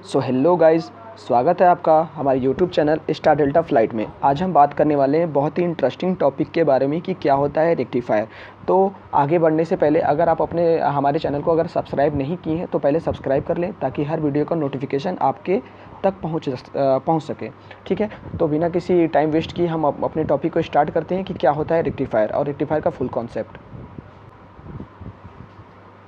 So hello guys, स्वागत है आपका हमारे YouTube channel star delta flight में। आज हम बात करने वाले हैं बहुत ही इंटरेस्टिंग टॉपिक के बारे में कि क्या होता है रेक्टिफायर। तो आगे बढ़ने से पहले अगर आप हमारे चैनल को अगर सब्सक्राइब नहीं किए हैं तो पहले सब्सक्राइब कर लें ताकि हर वीडियो का नोटिफिकेशन आपके तक पहुंच सके। ठीक है, तो बिना किसी टाइम वेस्ट किए हम अपने टॉपिक को स्टार्ट करते हैं कि क्या होता है रेक्टिफायर और रेक्टिफायर का फुल कॉन्सेप्ट।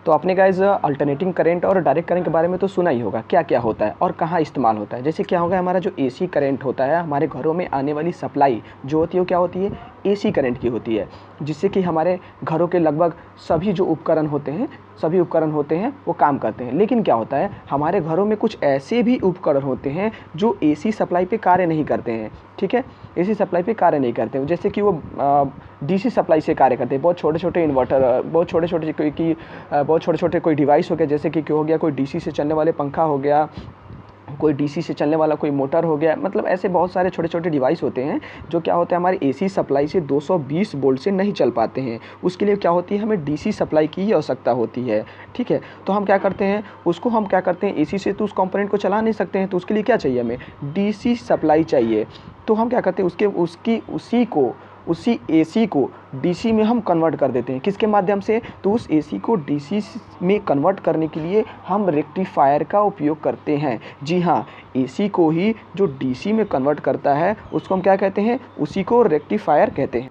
तो आपने गाइज अल्टरनेटिंग करंट और डायरेक्ट करंट के बारे में तो सुना ही होगा, क्या क्या होता है और कहाँ इस्तेमाल होता है। जैसे क्या होगा, हमारा जो एसी करंट होता है, हमारे घरों में आने वाली सप्लाई जो होती है वो क्या होती है, एसी करंट की होती है, जिससे कि हमारे घरों के लगभग सभी जो उपकरण होते हैं वो काम करते हैं। लेकिन क्या होता है, हमारे घरों में कुछ ऐसे भी उपकरण होते हैं जो एसी सप्लाई पे कार्य नहीं करते हैं। ठीक है, एसी सप्लाई पे कार्य नहीं करते हैं, जैसे कि वो डीसी सप्लाई से कार्य करते हैं। बहुत छोटे छोटे इन्वर्टर, बहुत छोटे छोटे कोई डिवाइस हो गया, जैसे कि हो गया कोई डीसी से चलने वाले पंखा हो गया, कोई डीसी से चलने वाला कोई मोटर हो गया। मतलब ऐसे बहुत सारे छोटे छोटे डिवाइस होते हैं जो क्या होता है, हमारे एसी सप्लाई से 220 वोल्ट से नहीं चल पाते हैं। उसके लिए क्या होती है, हमें डीसी सप्लाई की ही आवश्यकता होती है। ठीक है, तो हम क्या करते हैं, एसी से तो उस कंपोनेंट को चला नहीं सकते हैं, तो उसके लिए क्या चाहिए, हमें डीसी सप्लाई चाहिए। तो हम क्या करते हैं, उसी एसी को डीसी में हम कन्वर्ट कर देते हैं। किसके माध्यम से, तो उस एसी को डीसी में कन्वर्ट करने के लिए हम रेक्टिफायर का उपयोग करते हैं। जी हाँ, एसी को ही जो डीसी में कन्वर्ट करता है उसको हम क्या कहते हैं, उसी को रेक्टिफायर कहते हैं।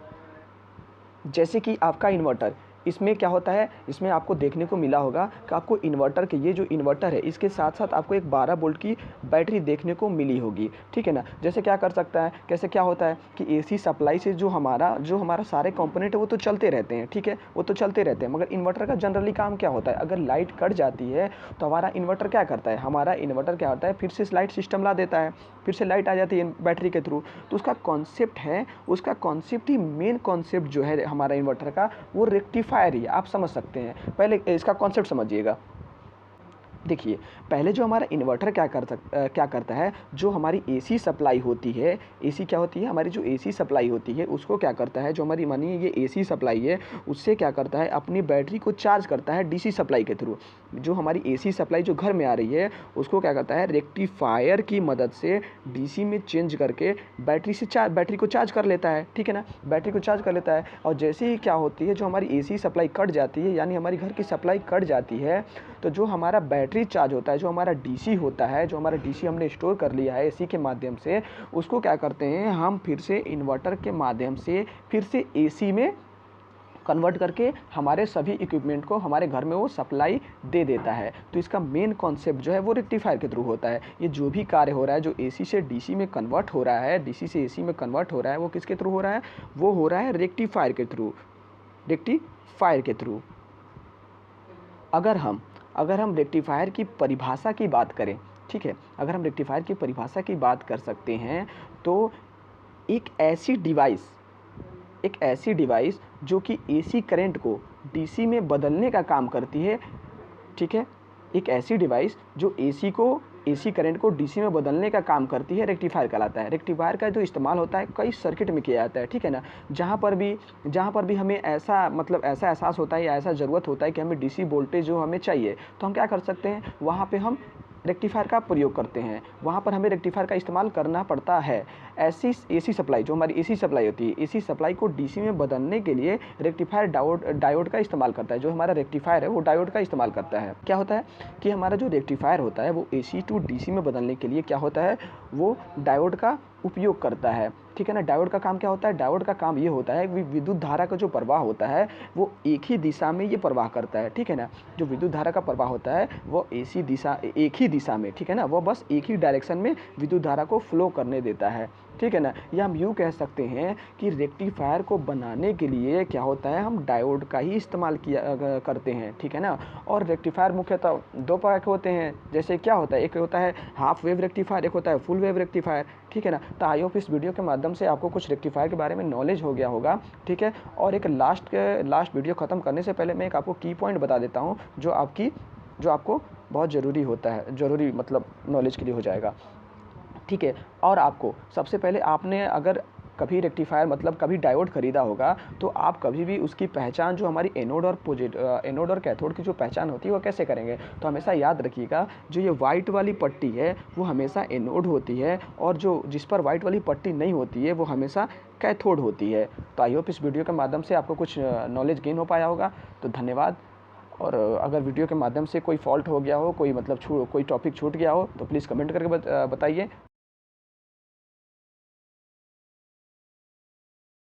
जैसे कि आपका इन्वर्टर, इसमें क्या होता है, इसमें आपको देखने को मिला होगा कि आपको इन्वर्टर के, ये जो इन्वर्टर है इसके साथ साथ आपको एक 12 वोल्ट की बैटरी देखने को मिली होगी। ठीक है ना। जैसे क्या कर सकता है, कैसे क्या होता है कि एसी सप्लाई से जो हमारा सारे कंपोनेंट है वो तो चलते रहते हैं। ठीक है, वो तो चलते रहते हैं, मगर इन्वर्टर का जनरली काम क्या होता है, अगर लाइट कट जाती है तो हमारा इन्वर्टर क्या करता है, फिर से लाइट सिस्टम ला देता है, फिर से लाइट आ जाती है बैटरी के थ्रू। तो उसका कॉन्सेप्ट ही, मेन कॉन्सेप्ट जो है हमारा इन्वर्टर का, वो रेक्टिफायर ही है। आप समझ सकते हैं, पहले इसका कॉन्सेप्ट समझिएगा। देखिए, पहले जो हमारा इन्वर्टर क्या करता है, जो हमारी एसी सप्लाई होती है, एसी क्या होती है, हमारी जो एसी सप्लाई होती है उसको क्या करता है, जो हमारी मानिए ये एसी सप्लाई है, उससे क्या करता है, अपनी बैटरी को चार्ज करता है डीसी सप्लाई के थ्रू। जो हमारी एसी सप्लाई जो घर में आ रही है उसको क्या करता है, रेक्टिफायर की मदद से डीसी में चेंज करके बैटरी को चार्ज कर लेता है। ठीक है ना, बैटरी को चार्ज कर लेता है। और जैसे ही क्या होती है, जो हमारी एसी सप्लाई कट जाती है, यानी हमारी घर की सप्लाई कट जाती है, तो जो हमारा बैटरी चार्ज होता है, जो हमारा डीसी होता है, जो हमारा डीसी हमने स्टोर कर लिया है एसी के माध्यम से, उसको क्या करते हैं, हम फिर से इन्वर्टर के माध्यम से फिर से एसी में कन्वर्ट करके हमारे सभी इक्विपमेंट को हमारे घर में वो सप्लाई दे देता है। तो इसका मेन कॉन्सेप्ट जो है वो रेक्टिफायर के थ्रू होता है। ये जो भी कार्य हो रहा है, जो एसी से डीसी में कन्वर्ट हो रहा है, डीसी से एसी में कन्वर्ट हो रहा है, वो किसके थ्रू हो रहा है, वो हो रहा है रेक्टिफायर के थ्रू। अगर हम रेक्टिफायर की परिभाषा की बात करें, ठीक है, अगर हम रेक्टिफायर की परिभाषा की बात कर सकते हैं, तो एक ऐसी डिवाइस जो कि एसी करंट को डीसी में बदलने का काम करती है। ठीक है, एक ऐसी डिवाइस जो एसी करंट को डीसी में बदलने का काम करती है, रेक्टिफायर कहलाता है। रेक्टिफायर का जो इस्तेमाल होता है कई सर्किट में किया जाता है। ठीक है ना, जहाँ पर भी हमें ऐसा एहसास होता है या ऐसा ज़रूरत होता है कि हमें डीसी वोल्टेज जो हमें चाहिए, तो हम क्या कर सकते हैं, वहाँ पे हम रेक्टिफायर का प्रयोग करते हैं, वहाँ पर हमें रेक्टिफायर का इस्तेमाल करना पड़ता है। ऐसी एसी सप्लाई, जो हमारी एसी सप्लाई होती है, एसी सप्लाई को डीसी में बदलने के लिए रेक्टिफायर डायोड का इस्तेमाल करता है। जो हमारा रेक्टिफायर है वो डायोड का इस्तेमाल करता है। क्या होता है कि हमारा जो रेक्टिफायर होता है वो एसी टू डीसी में बदलने के लिए क्या होता है, वो डायोड का उपयोग करता है। ठीक है ना, डायोड का काम क्या होता है, डायोड का काम ये होता है कि विद्युत धारा का जो प्रवाह होता है वो एक ही दिशा में ये प्रवाह करता है। ठीक है ना, जो विद्युत धारा का प्रवाह होता है वो एक ही दिशा में, ठीक है ना, वो बस एक ही डायरेक्शन में विद्युत धारा को फ्लो करने देता है। ठीक है ना, या हम यूँ कह सकते हैं कि रेक्टिफायर को बनाने के लिए क्या होता है, हम डायोड का ही इस्तेमाल करते हैं। ठीक है ना, और रेक्टिफायर मुख्यतः दो प्रकार के होते हैं। जैसे क्या होता है, एक होता है हाफ वेव रेक्टिफायर, एक होता है फुल वेव रेक्टिफायर। ठीक है ना, तो आई होप इस वीडियो के माध्यम से आपको कुछ रेक्टिफायर के बारे में नॉलेज हो गया होगा। ठीक है, और एक लास्ट वीडियो ख़त्म करने से पहले मैं एक आपको की पॉइंट बता देता हूँ जो आपको बहुत ज़रूरी होता है, ज़रूरी मतलब नॉलेज के लिए हो जाएगा। ठीक है, और आपको सबसे पहले आपने अगर कभी रेक्टिफायर मतलब कभी डायोड खरीदा होगा तो आप कभी भी उसकी पहचान जो हमारी एनोड और कैथोड की जो पहचान होती है वो कैसे करेंगे। तो हमेशा याद रखिएगा जो ये वाइट वाली पट्टी है वो हमेशा एनोड होती है और जो जिस पर वाइट वाली पट्टी नहीं होती है वो हमेशा कैथोड होती है। तो आई होप इस वीडियो के माध्यम से आपको कुछ नॉलेज गेन हो पाया होगा। तो धन्यवाद। और अगर वीडियो के माध्यम से कोई फॉल्ट हो गया हो, कोई मतलब कोई टॉपिक छूट गया हो तो प्लीज़ कमेंट करके बताइए।